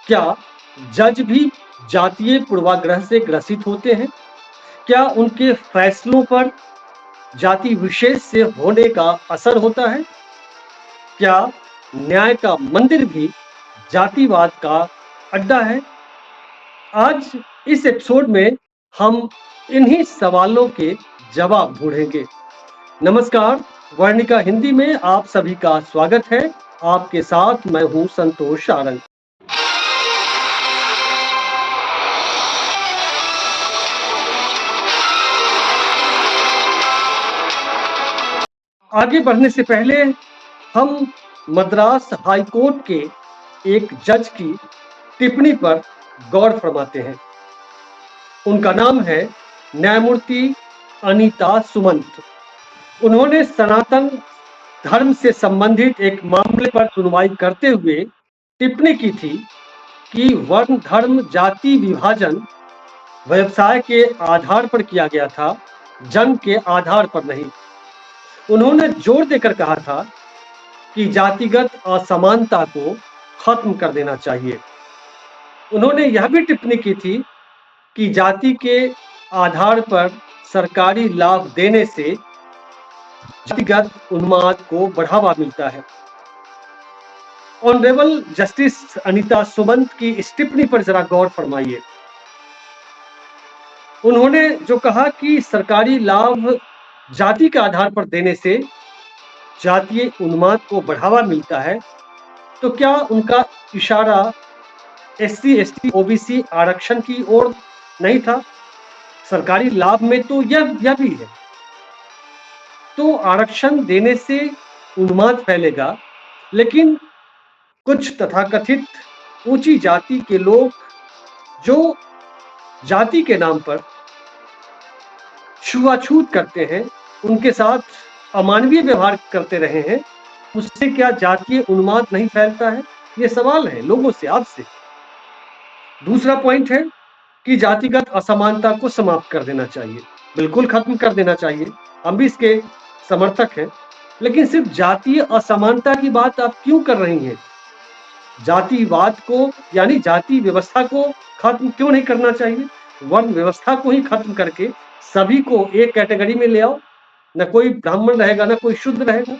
क्या जज भी जातीय पूर्वाग्रह से ग्रसित होते हैं? क्या उनके फैसलों पर जाति विशेष से होने का असर होता है? क्या न्याय का मंदिर भी जातिवाद का अड्डा है? आज इस एपिसोड में हम इन्हीं सवालों के जवाब ढूंढेंगे। नमस्कार, वर्णिका हिंदी में आप सभी का स्वागत है। आपके साथ मैं हूं संतोष सारंग। आगे बढ़ने से पहले हम मद्रास हाई कोर्ट के एक जज की टिप्पणी पर गौर फरमाते हैं। उनका नाम है न्यायमूर्ति अनीता सुमंत। उन्होंने सनातन धर्म से संबंधित एक मामले पर सुनवाई करते हुए टिप्पणी की थी कि वर्ण धर्म जाति विभाजन व्यवसाय के आधार पर किया गया था, जन्म के आधार पर नहीं। उन्होंने जोर देकर कहा था कि जातिगत असमानता को खत्म कर देना चाहिए। उन्होंने यह भी टिप्पणी की थी कि जाति के आधार पर सरकारी लाभ देने से जातिगत उन्माद को बढ़ावा मिलता है। ऑनरेबल जस्टिस अनीता सुमंत की इस टिप्पणी पर जरा गौर फरमाइए। उन्होंने जो कहा कि सरकारी लाभ जाति के आधार पर देने से जातीय उन्माद को बढ़ावा मिलता है, तो क्या उनका इशारा एससी, एसटी, ओबीसी आरक्षण की ओर नहीं था? सरकारी लाभ में तो यह भी है। तो आरक्षण देने से उन्माद फैलेगा, लेकिन कुछ तथाकथित ऊंची जाति के लोग जो जाति के नाम पर छुआछूत करते हैं, उनके साथ अमानवीय व्यवहार करते रहे हैं, उससे क्या जातीय उन्माद नहीं फैलता है? ये सवाल है लोगों से, आपसे। दूसरा पॉइंट है कि जातिगत असमानता को समाप्त कर देना चाहिए। बिल्कुल खत्म कर देना चाहिए, हम भी इसके समर्थक हैं। लेकिन सिर्फ जातीय असमानता की बात आप क्यों कर रही हैं? जातिवाद को यानी जाति व्यवस्था को खत्म क्यों नहीं करना चाहिए? वर्ण व्यवस्था को ही खत्म करके सभी को एक कैटेगरी में ले आओ। न कोई ब्राह्मण रहेगा, न कोई शूद्र रहेगा।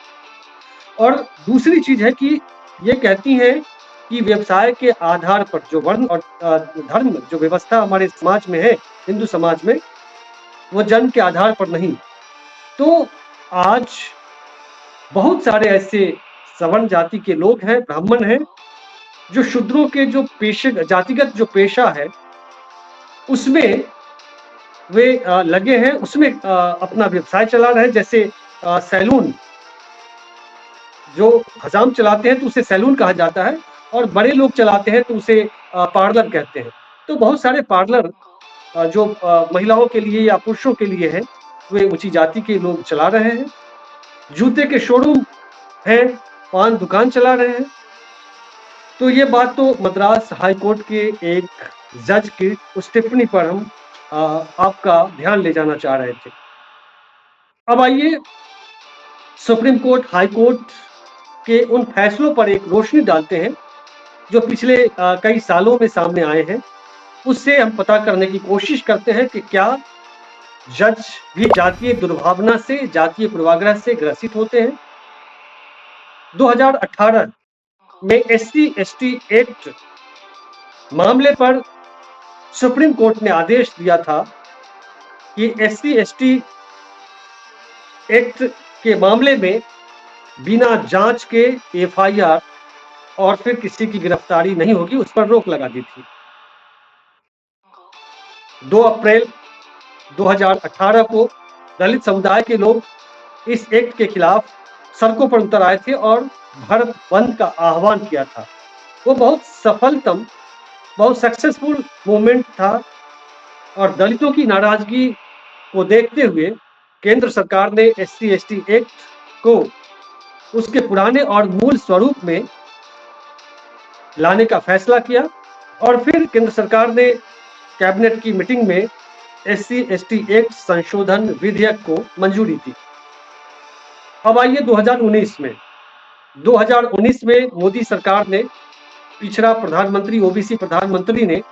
और दूसरी चीज है कि ये कहती हैं कि व्यवसाय के आधार पर जो वर्ण और धर्म जो व्यवस्था हमारे समाज में है, हिंदू समाज में, वो जन्म के आधार पर नहीं। तो आज बहुत सारे ऐसे सवर्ण जाति के लोग हैं, ब्राह्मण हैं, जो शूद्रों के जो पेशे, जातिगत जो पेशा है, उसमें वे लगे हैं, उसमें अपना व्यवसाय चला रहे हैं। जैसे सैलून, जो हजाम चलाते हैं तो उसे सैलून कहा जाता है, और बड़े लोग चलाते हैं तो उसे पार्लर कहते हैं। तो बहुत सारे पार्लर जो महिलाओं के लिए या पुरुषों के लिए है, वे ऊंची जाति के लोग चला रहे हैं। जूते के शोरूम हैं, पान दुकान चला रहे हैं। तो ये बात तो मद्रास हाई कोर्ट के एक जज की उस टिप्पणी पर हम आपका ध्यान ले जाना चाह रहे थे। अब आइए सुप्रीम कोर्ट, हाई कोर्ट के उन फैसलों पर एक रोशनी डालते हैं जो पिछले कई सालों में सामने आए हैं। उससे हम पता करने की कोशिश करते हैं कि क्या जज भी जातीय दुर्भावना से, जातीय पूर्वाग्रह से ग्रसित होते हैं। 2018 में एससी एसटी एक्ट मामले पर सुप्रीम कोर्ट ने आदेश दिया था कि एससी एसटी एक्ट के मामले में बिना जांच के एफआईआर और फिर किसी की गिरफ्तारी नहीं होगी, उस पर रोक लगा दी थी। 2 अप्रैल 2018 को दलित समुदाय के लोग इस एक्ट के खिलाफ सड़कों पर उतर आए थे और भारत बंद का आह्वान किया था। वो बहुत सफलतम, बहुत सक्सेसफुल मूवमेंट था, और दलितों की नाराजगी को देखते हुए केंद्र सरकार ने एससी एसटी एक्ट को उसके पुराने और मूल स्वरूप में लाने का फैसला किया, और फिर केंद्र सरकार ने कैबिनेट की मीटिंग में एससी एसटी एक्ट संशोधन विधेयक को मंजूरी दी। अब आइए 2019 में मोदी सरकार ने पिछड़ा प्रधानमंत्री, ओबीसी प्रधानमंत्री ने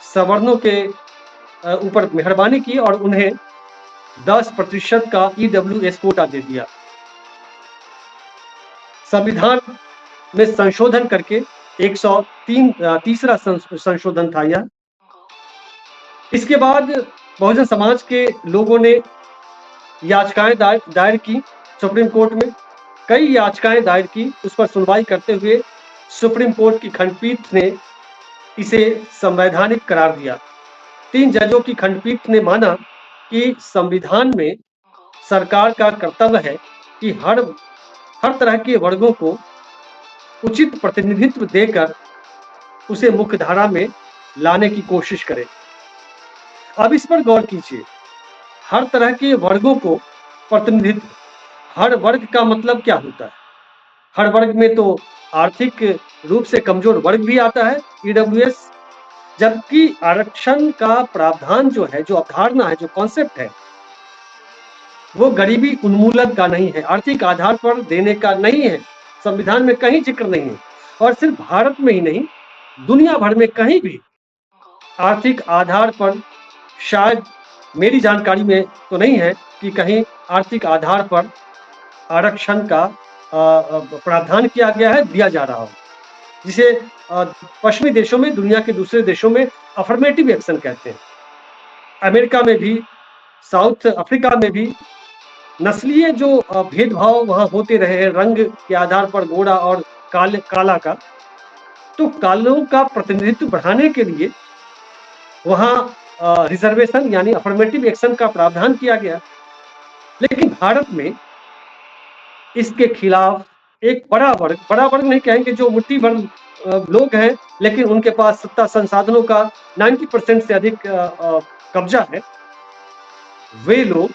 सवर्णों के ऊपर मेहरबानी की और उन्हें 10% का ईडब्ल्यूएस कोटा दे दिया। संविधान में संशोधन करके 103 तीसरा संशोधन था यह। इसके बाद बहुजन समाज के लोगों ने याचिकाएं दायर की सुप्रीम कोर्ट में, कई याचिकाएं दायर की। उस पर सुनवाई करते हुए सुप्रीम कोर्ट की खंडपीठ ने इसे संवैधानिक करार दिया। 3 जजों की खंडपीठ ने माना कि संविधान में सरकार का कर्तव्य है कि हर तरह के वर्गों को उचित प्रतिनिधित्व देकर उसे मुख्यधारा में लाने की कोशिश करे। अब इस पर गौर कीजिए, हर तरह के वर्गों को प्रतिनिधित्व, हर वर्ग का मतलब क्या होता है? हर वर्ग में तो आर्थिक रूप से कमजोर वर्ग भी आता है, ईडब्ल्यूएस, जबकि आरक्षण का प्रावधान जो है, जो अवधारणा है, जो कॉन्सेप्ट है, वो गरीबी उन्मूलन का नहीं है, आर्थिक आधार पर देने का नहीं है। संविधान में कहीं जिक्र नहीं है, और सिर्फ भारत में ही नहीं, दुनिया भर में कहीं भी आर्थिक आधार पर, शायद मेरी जानकारी में तो नहीं है कि कहीं आर्थिक आधार पर आरक्षण का प्रावधान किया गया है, दिया जा रहा हो, जिसे पश्चिमी देशों में, दुनिया के दूसरे देशों में अफर्मेटिव एक्शन कहते हैं। अमेरिका में भी, साउथ अफ्रीका में भी नस्लीय जो भेदभाव वहां होते रहे हैं, रंग के आधार पर, गोरा और काला का, तो कालों का प्रतिनिधित्व बढ़ाने के लिए वहां रिजर्वेशन यानी अफर्मेटिव एक्शन का प्रावधान किया गया। लेकिन भारत में इसके खिलाफ एक बड़ा वर्ग नहीं कहेंगे, जो मुट्ठी भर लोग हैं, लेकिन उनके पास सत्ता संसाधनों का 90% से अधिक कब्जा है, वे लोग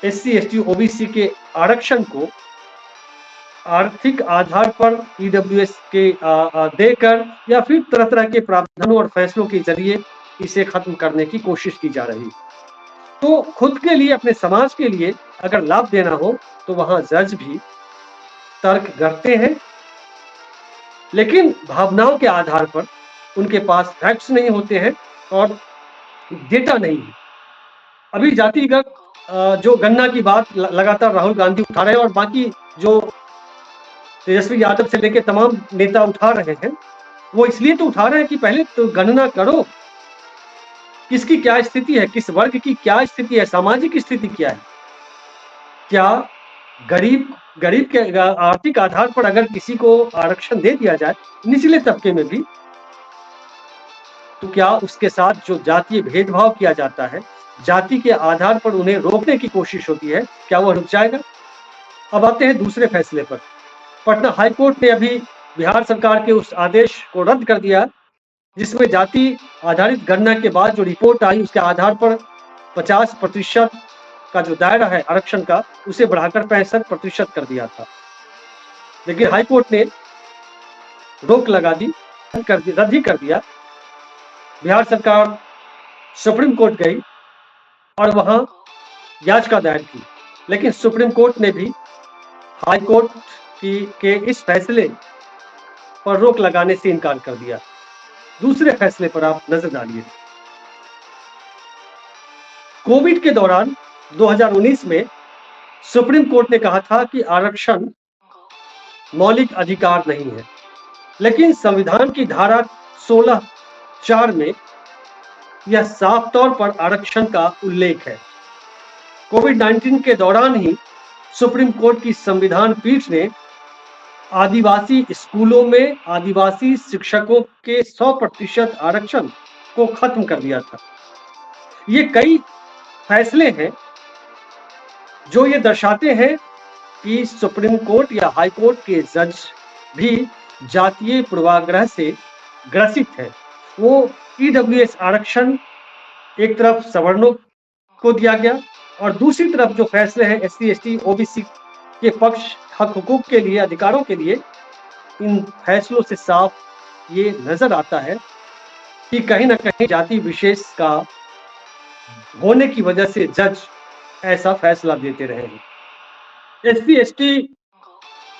एससी, एसटी, ओबीसी के आरक्षण को आर्थिक आधार पर ईडब्ल्यूएस के देकर या फिर तरह तरह के प्रावधानों और फैसलों के जरिए इसे खत्म करने की कोशिश की जा रही। तो खुद के लिए, अपने समाज के लिए अगर लाभ देना हो तो वहां जज भी तर्क करते हैं, लेकिन भावनाओं के आधार पर उनके पास फैक्ट्स नहीं होते हैं और डेटा नहीं है। अभी जातिगत जो गणना की बात लगातार राहुल गांधी उठा रहे हैं और बाकी जो तेजस्वी यादव से लेकर तमाम नेता उठा रहे हैं, वो इसलिए तो उठा रहे हैं कि पहले तो गणना करो, किसकी क्या स्थिति है, किस वर्ग की क्या स्थिति है, सामाजिक स्थिति क्या है। क्या गरीब के आर्थिक आधार पर अगर किसी को आरक्षण दे दिया जाए, निचले तबके में भी, तो क्या उसके साथ जो जातीय भेदभाव किया जाता है, जाति के आधार पर उन्हें रोकने की कोशिश होती है, क्या वह रुक जाएगा? अब आते हैं दूसरे फैसले पर। पटना हाईकोर्ट ने अभी बिहार सरकार के उस आदेश को रद्द कर दिया जिसमें जाति आधारित गणना के बाद जो रिपोर्ट आई, उसके आधार पर 50% का जो दायरा है आरक्षण का, उसे बढ़ाकर 65% कर दिया था। लेकिन हाईकोर्ट ने रोक लगा दी, रद्द ही कर दिया। बिहार सरकार सुप्रीम कोर्ट गई और वहां याचिका दायर की, लेकिन सुप्रीम कोर्ट ने भी हाई कोर्ट के इस फैसले पर रोक लगाने से इनकार कर दिया। दूसरे फैसले पर आप नजर डालिए। कोविड के दौरान 2019 में सुप्रीम कोर्ट ने कहा था कि आरक्षण मौलिक अधिकार नहीं है, लेकिन संविधान की धारा 16(4) में यह साफ तौर पर आरक्षण का उल्लेख है। कोविड-19 के दौरान ही सुप्रीम कोर्ट की संविधान पीठ ने आदिवासी स्कूलों में आदिवासी शिक्षकों के 100% आरक्षण को खत्म कर दिया था। ये कई फैसले हैं जो ये दर्शाते हैं कि सुप्रीम कोर्ट या हाई कोर्ट के जज भी जातीय पूर्वाग्रह से ग्रसित है। वो ईडब्ल्यूएस आरक्षण एक तरफ सवर्णों को दिया गया और दूसरी तरफ जो फैसले हैं एससी, एसटी, ओबीसी के पक्ष, हक हुकूक के लिए, अधिकारों के लिए, इन फैसलों से साफ ये नजर आता है कि कहीं ना कहीं जाति विशेष का होने की वजह से जज ऐसा फैसला देते रहे हैं। एससी, एसटी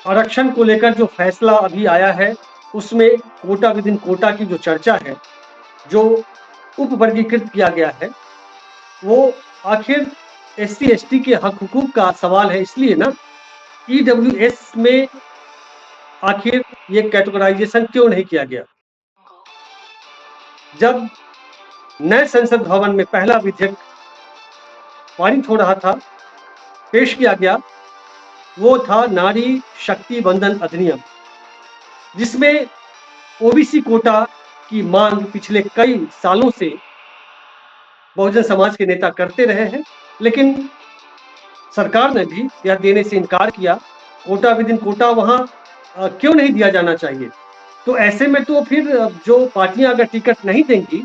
आरक्षण को लेकर जो फैसला अभी आया है उसमें कोटा विद इन कोटा की जो चर्चा है, जो उप वर्गीकृत किया गया है, वो आखिर एससी एसटी के हक हुकूक का सवाल है, इसलिए ना ईडब्ल्यूएस में आखिर ये कैटेगराइजेशन क्यों नहीं किया गया? जब नए संसद भवन में पहला विधेयक पारित हो रहा था, पेश किया गया, वो था नारी शक्ति बंधन अधिनियम, जिसमें ओबीसी कोटा की मांग पिछले कई सालों से बहुजन समाज के नेता करते रहे हैं, लेकिन सरकार ने भी यह देने से इनकार किया। कोटा विद इन कोटा वहां क्यों नहीं दिया जाना चाहिए? तो ऐसे में तो फिर जो पार्टियां अगर टिकट नहीं देंगी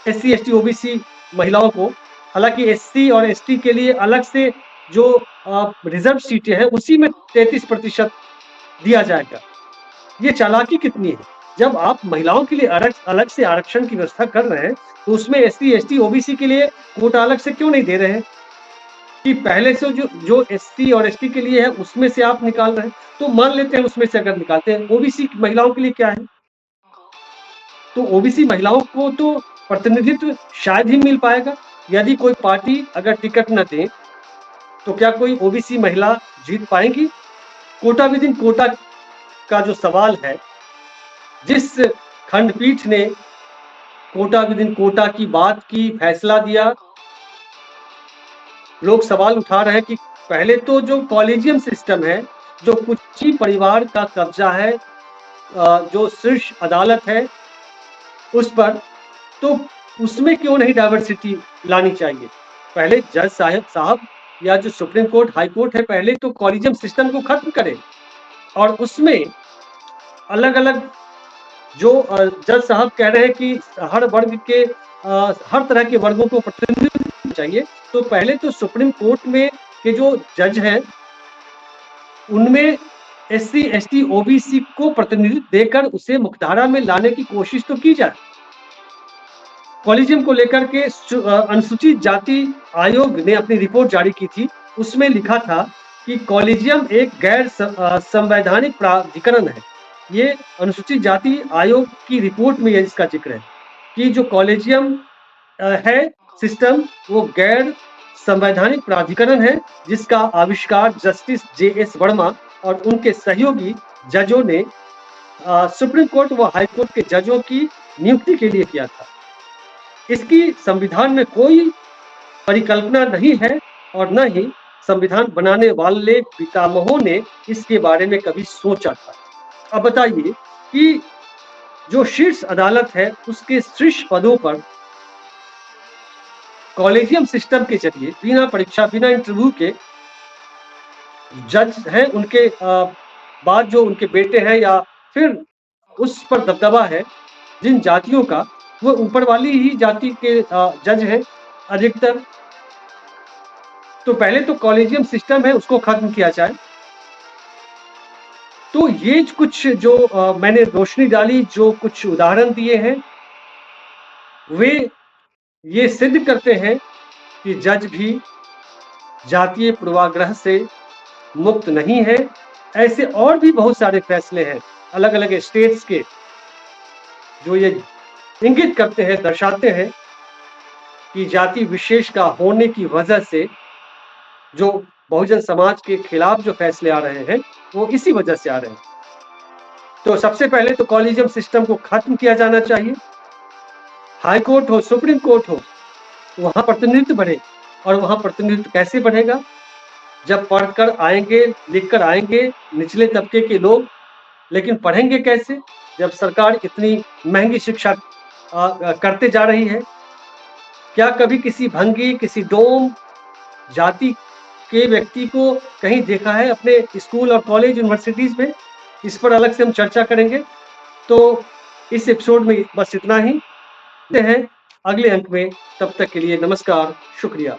एससी एसटी ओबीसी महिलाओं को, हालांकि एससी और एसटी के लिए अलग से जो रिजर्व सीटें हैं उसी में 33% दिया जाएगा। ये चालाकी कितनी है? जब आप महिलाओं के लिए अलग से आरक्षण की व्यवस्था कर रहे हैं, तो उसमें एससी एसटी ओबीसी के लिए कोटा अलग से क्यों नहीं दे रहे हैं? कि पहले से जो एससी और एसटी के लिए है उसमें से आप निकाल रहे हैं, तो मान लेते हैं उसमें से अगर निकालते हैं, ओबीसी महिलाओं के लिए क्या है? तो ओबीसी महिलाओं को तो प्रतिनिधित्व शायद ही मिल पाएगा। यदि कोई पार्टी अगर टिकट न दे, तो क्या कोई ओबीसी महिला जीत पाएंगी? कोटा विद इन कोटा का जो सवाल है, जिस खंडपीठ ने कोटा विद इन कोटा की बात की, फैसला दिया, लोग सवाल उठा रहे हैं कि पहले तो जो कॉलेजियम सिस्टम है, जो कुछ ही परिवार का कब्जा है, जो शीर्ष अदालत है उस पर, तो उसमें क्यों नहीं डाइवर्सिटी लानी चाहिए? पहले जज साहब या जो सुप्रीम कोर्ट, हाई कोर्ट है, पहले तो कॉलेजियम सिस्टम को खत्म करें और उसमें अलग-अलग जो जज साहब कह रहे हैं कि हर वर्ग के हर तरह के वर्गों को प्रतिनिधित्व चाहिए, तो पहले तो सुप्रीम कोर्ट में के जो जज हैं उनमें एससी एसटी ओबीसी को प्रतिनिधित्व देकर उसे मुख्यधारा में लाने की कोशिश तो की जाए। कॉलेजियम को लेकर के अनुसूचित जाति आयोग ने अपनी रिपोर्ट जारी की थी, उसमें लिखा था कि कॉलेजियम एक गैर संवैधानिक प्राधिकरण है। ये अनुसूचित जाति आयोग की रिपोर्ट में इसका जिक्र है कि जो कॉलेजियम है सिस्टम, वो गैर संवैधानिक प्राधिकरण है, जिसका आविष्कार जस्टिस जेएस वर्मा और उनके सहयोगी जजों ने सुप्रीम कोर्ट व हाई कोर्ट के जजों की नियुक्ति के लिए किया था। इसकी संविधान में कोई परिकल्पना नहीं है और न ही संविधान बनाने वाले पितामहों ने इसके बारे में कभी सोचा था। अब बताइए कि जो शीर्ष अदालत है उसके शीर्ष पदों पर कॉलेजियम सिस्टम के जरिए बिना परीक्षा, बिना इंटरव्यू के जज हैं, उनके बाद जो उनके बेटे हैं या फिर उस पर दबदबा है जिन जातियों का, वो ऊपर वाली ही जाति के जज हैं अधिकतर। तो पहले तो कॉलेजियम सिस्टम है उसको खत्म किया जाए। तो ये कुछ जो मैंने रोशनी डाली, जो कुछ उदाहरण दिए हैं, वे ये सिद्ध करते हैं कि जज भी जातीय पूर्वाग्रह से मुक्त नहीं है। ऐसे और भी बहुत सारे फैसले हैं अलग अलग स्टेट्स के, जो ये इंगित करते हैं, दर्शाते हैं कि जाति विशेष का होने की वजह से जो बहुजन समाज के खिलाफ जो फैसले आ रहे हैं, वो इसी वजह से आ रहे हैं। तो सबसे पहले तो कॉलेजियम सिस्टम को खत्म किया जाना चाहिए। हाई कोर्ट हो, सुप्रीम कोर्ट हो, वहां प्रतिनिधित्व बढ़े। और वहां प्रतिनिधित्व कैसे बढ़ेगा? जब पढ़कर आएंगे, लिखकर आएंगे निचले तबके के लोग, लेकिन पढ़ेंगे कैसे जब सरकार इतनी महंगी शिक्षा करते जा रही है? क्या कभी किसी भंगी, किसी डोम जाति के व्यक्ति को कहीं देखा है अपने स्कूल और कॉलेज, यूनिवर्सिटीज में? इस पर अलग से हम चर्चा करेंगे। तो इस एपिसोड में बस इतना ही। हैं अगले अंक में, तब तक के लिए नमस्कार, शुक्रिया।